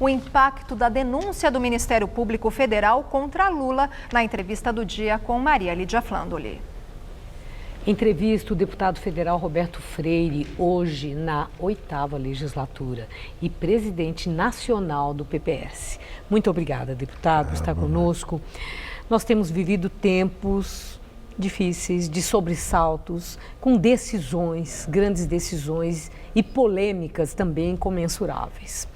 o impacto da denúncia do Ministério Público Federal contra Lula na entrevista do dia com Maria Lídia Flandoli. Entrevista o deputado federal Roberto Freire, hoje na 8ª legislatura e presidente nacional do PPS. Muito obrigada, deputado, por estar conosco. Nós temos vivido tempos difíceis, de sobressaltos, com decisões, grandes decisões e polêmicas também incomensuráveis.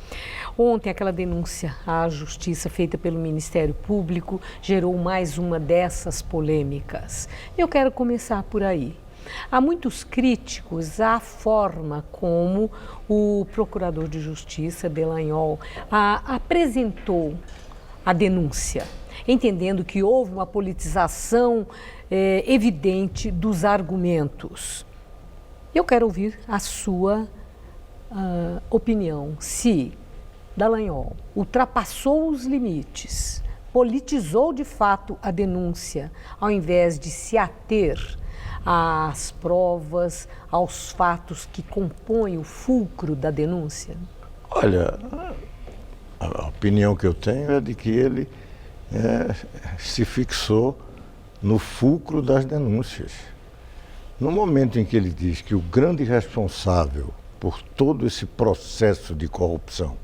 Ontem, aquela denúncia à justiça feita pelo Ministério Público gerou mais uma dessas polêmicas. Eu quero começar por aí. Há muitos críticos à forma como o Procurador de Justiça, Delanhol, apresentou a denúncia, entendendo que houve uma politização evidente dos argumentos. Eu quero ouvir a sua opinião, se Dallagnol ultrapassou os limites, politizou de fato a denúncia, ao invés de se ater às provas, aos fatos que compõem o fulcro da denúncia? Olha, a opinião que eu tenho é de que ele se fixou no fulcro das denúncias. No momento em que ele diz que o grande responsável por todo esse processo de corrupção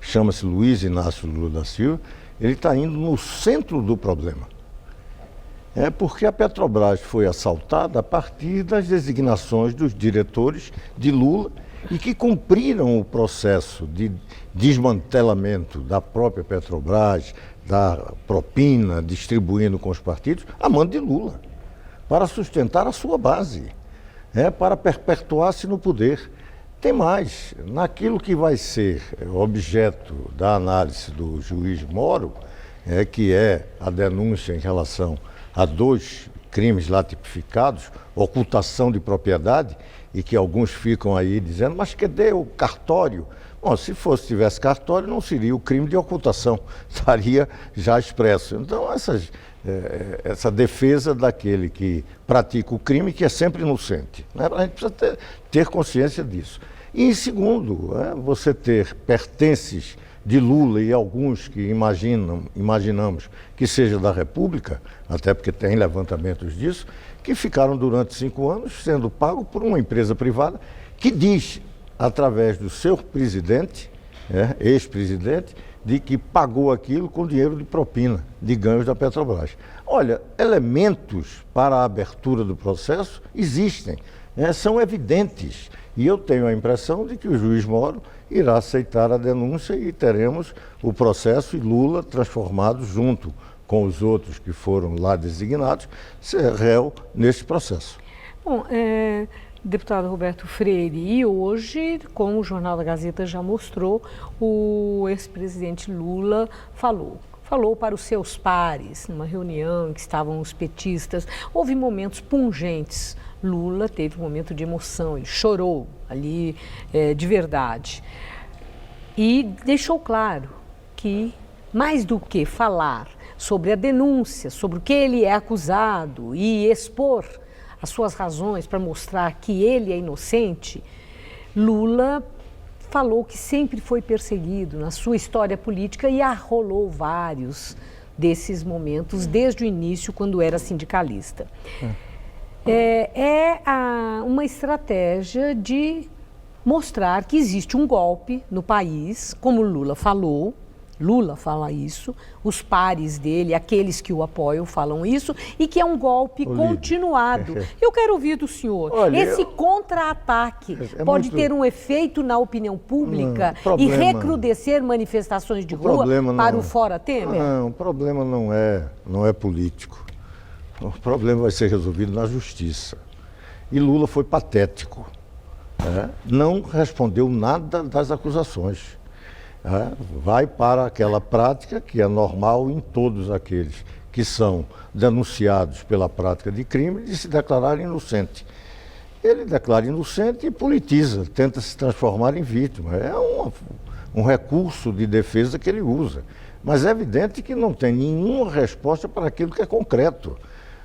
chama-se Luiz Inácio Lula da Silva, ele está indo no centro do problema. É porque a Petrobras foi assaltada a partir das designações dos diretores de Lula e que cumpriram o processo de desmantelamento da própria Petrobras, da propina, distribuindo com os partidos, a mando de Lula, para sustentar a sua base, para perpetuar-se no poder. Tem mais, naquilo que vai ser objeto da análise do juiz Moro, que é a denúncia em relação a 2 crimes lá tipificados, ocultação de propriedade, e que alguns ficam aí dizendo, mas cadê o cartório? Bom, se tivesse cartório, não seria o crime de ocultação, estaria já expresso. Então, essa defesa daquele que pratica o crime, que é sempre inocente, né? A gente precisa ter consciência disso. E, em segundo, você ter pertences de Lula e alguns que imaginamos que seja da República, até porque tem levantamentos disso, que ficaram durante 5 anos sendo pagos por uma empresa privada que diz, através do seu presidente, ex-presidente, de que pagou aquilo com dinheiro de propina, de ganhos da Petrobras. Olha, elementos para a abertura do processo existem, são evidentes. E eu tenho a impressão de que o juiz Moro irá aceitar a denúncia e teremos o processo e Lula transformado junto com os outros que foram lá designados, ser réu nesse processo. Bom, deputado Roberto Freire, e hoje, como o Jornal da Gazeta já mostrou, o ex-presidente Lula falou para os seus pares, numa reunião em que estavam os petistas. Houve momentos pungentes. Lula teve um momento de emoção, ele chorou ali de verdade. E deixou claro que, mais do que falar sobre a denúncia, sobre o que ele é acusado e expor as suas razões para mostrar que ele é inocente, Lula falou que sempre foi perseguido na sua história política e arrolou vários desses momentos desde o início, quando era sindicalista. Uma estratégia de mostrar que existe um golpe no país, como Lula falou. Lula fala isso, os pares dele, aqueles que o apoiam, falam isso, e que é um golpe continuado. Eu quero ouvir do senhor. Olha, esse contra-ataque pode ter um efeito na opinião pública e recrudescer manifestações de rua para o fora Temer? Não, o problema não é político. O problema vai ser resolvido na justiça. E Lula foi patético. Não respondeu nada das acusações. Vai para aquela prática que é normal em todos aqueles que são denunciados pela prática de crime de se declarar inocente. Ele declara inocente e politiza, tenta se transformar em vítima. É um recurso de defesa que ele usa. Mas é evidente que não tem nenhuma resposta para aquilo que é concreto.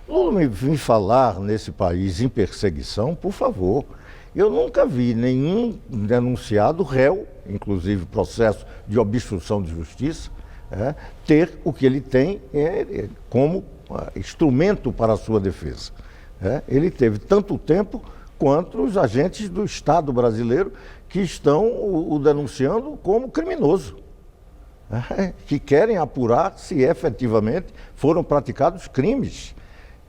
Lula me vem falar nesse país em perseguição, por favor. Eu nunca vi nenhum denunciado réu inclusive processo de obstrução de justiça, ter o que ele tem como instrumento para a sua defesa. Ele teve tanto tempo quanto os agentes do Estado brasileiro que estão o denunciando como criminoso, que querem apurar se efetivamente foram praticados crimes.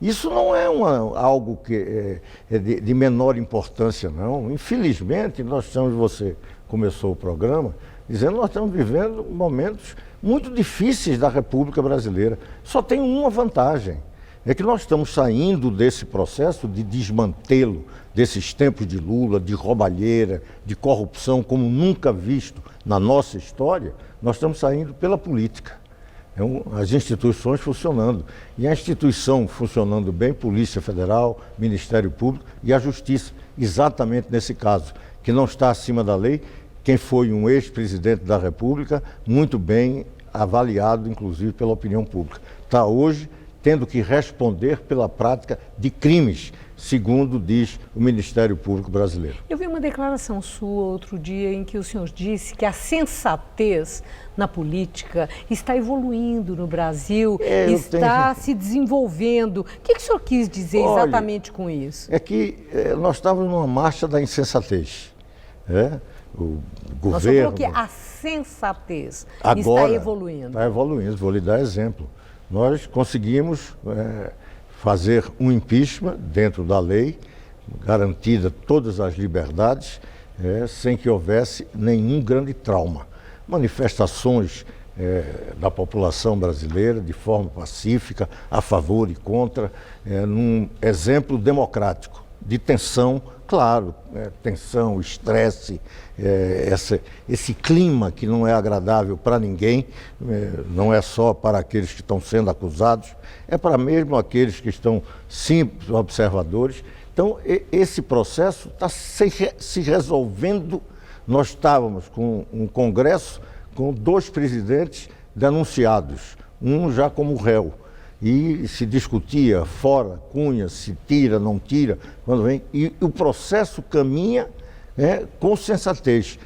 Isso não é algo que é de menor importância, não. Infelizmente, nós estamos, você começou o programa, dizendo que nós estamos vivendo momentos muito difíceis da República Brasileira. Só tem uma vantagem, é que nós estamos saindo desse processo de desmantelo, desses tempos de Lula, de roubalheira, de corrupção, como nunca visto na nossa história. Nós estamos saindo pela política. As instituições funcionando. E a instituição funcionando bem, Polícia Federal, Ministério Público e a Justiça, exatamente nesse caso, que não está acima da lei, quem foi um ex-presidente da República, muito bem avaliado, inclusive, pela opinião pública. Está hoje tendo que responder pela prática de crimes, segundo diz o Ministério Público brasileiro. Eu vi uma declaração sua outro dia em que o senhor disse que a sensatez na política está evoluindo no Brasil, está se desenvolvendo. O que o senhor quis dizer exatamente com isso? É que nós estávamos numa marcha da insensatez. O governo... Nós falou que a sensatez está evoluindo. Está evoluindo, vou lhe dar exemplo. Nós conseguimos fazer um impeachment dentro da lei, garantida todas as liberdades, sem que houvesse nenhum grande trauma. Manifestações da população brasileira de forma pacífica, a favor e contra, num exemplo democrático, de tensão, claro, tensão, estresse, esse clima que não é agradável para ninguém, não é só para aqueles que estão sendo acusados, é para mesmo aqueles que estão simples observadores. Então, esse processo está se resolvendo. Nós estávamos com um Congresso com 2 presidentes denunciados, um já como réu. E se discutia fora, Cunha, se tira, não tira, quando vem. E o caminha com sensatez.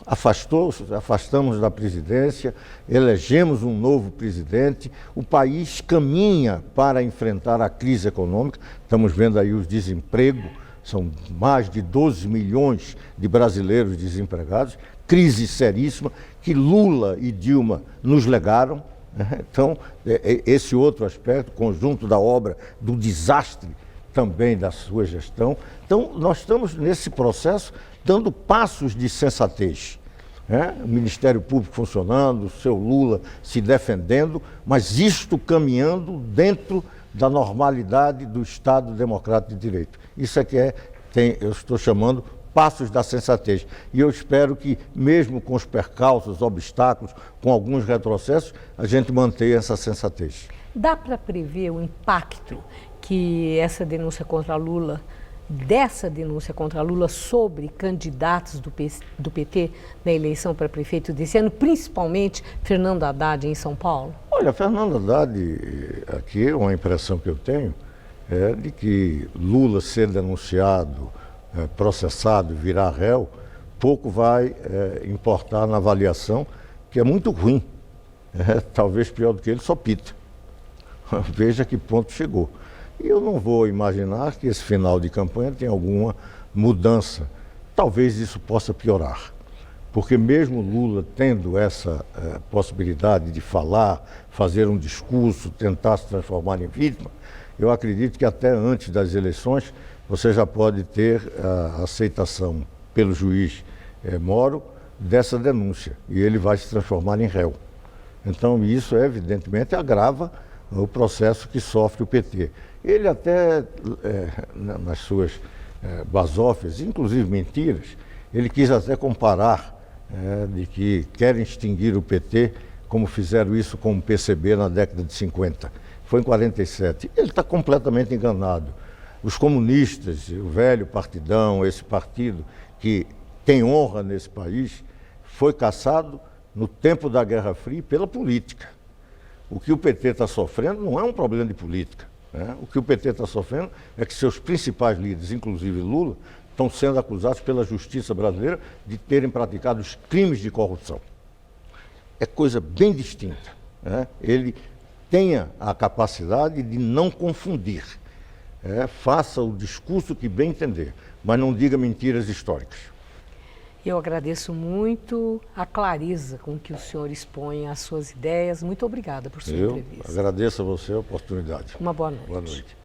Afastamos da presidência, elegemos um novo presidente, o país caminha para enfrentar a crise econômica. Estamos vendo aí o desemprego, são mais de 12 milhões de brasileiros desempregados, crise seríssima que Lula e Dilma nos legaram. Então, esse outro aspecto, conjunto da obra, do desastre também da sua gestão. Então, nós estamos nesse processo dando passos de sensatez. O Ministério Público funcionando, o seu Lula se defendendo, mas isto caminhando dentro da normalidade do Estado Democrático de Direito. Isso é que eu estou chamando passos da sensatez. E eu espero que, mesmo com os percalços, obstáculos, com alguns retrocessos, a gente mantenha essa sensatez. Dá para prever o impacto que essa denúncia contra Lula, dessa denúncia contra Lula sobre candidatos do PT na eleição para prefeito desse ano, principalmente Fernando Haddad em São Paulo? Olha, Fernando Haddad, aqui uma impressão que eu tenho é de que Lula ser denunciado, processado, virar réu, pouco vai importar na avaliação, que é muito ruim. Talvez pior do que ele, só pita. Veja que ponto chegou. E eu não vou imaginar que esse final de campanha tenha alguma mudança. Talvez isso possa piorar. Porque mesmo Lula tendo essa possibilidade de falar, fazer um discurso, tentar se transformar em vítima, eu acredito que até antes das eleições você já pode ter a aceitação pelo juiz Moro dessa denúncia e ele vai se transformar em réu. Então isso evidentemente agrava o processo que sofre o PT. Ele até, nas suas basófias, inclusive mentiras, ele quis até comparar de que querem extinguir o PT como fizeram isso com o PCB na década de 50. Foi em 47. Ele está completamente enganado. Os comunistas, o velho partidão, esse partido que tem honra nesse país, foi caçado no tempo da Guerra Fria pela política. O que o PT está sofrendo não é um problema de política. O que o PT está sofrendo é que seus principais líderes, inclusive Lula, estão sendo acusados pela justiça brasileira de terem praticado os crimes de corrupção. É coisa bem distinta, né? Ele tenha a capacidade de não confundir. Faça o discurso que bem entender, mas não diga mentiras históricas. Eu agradeço muito a clareza com que o senhor expõe as suas ideias. Muito obrigada por sua entrevista. Eu agradeço a você a oportunidade. Uma boa noite. Boa noite.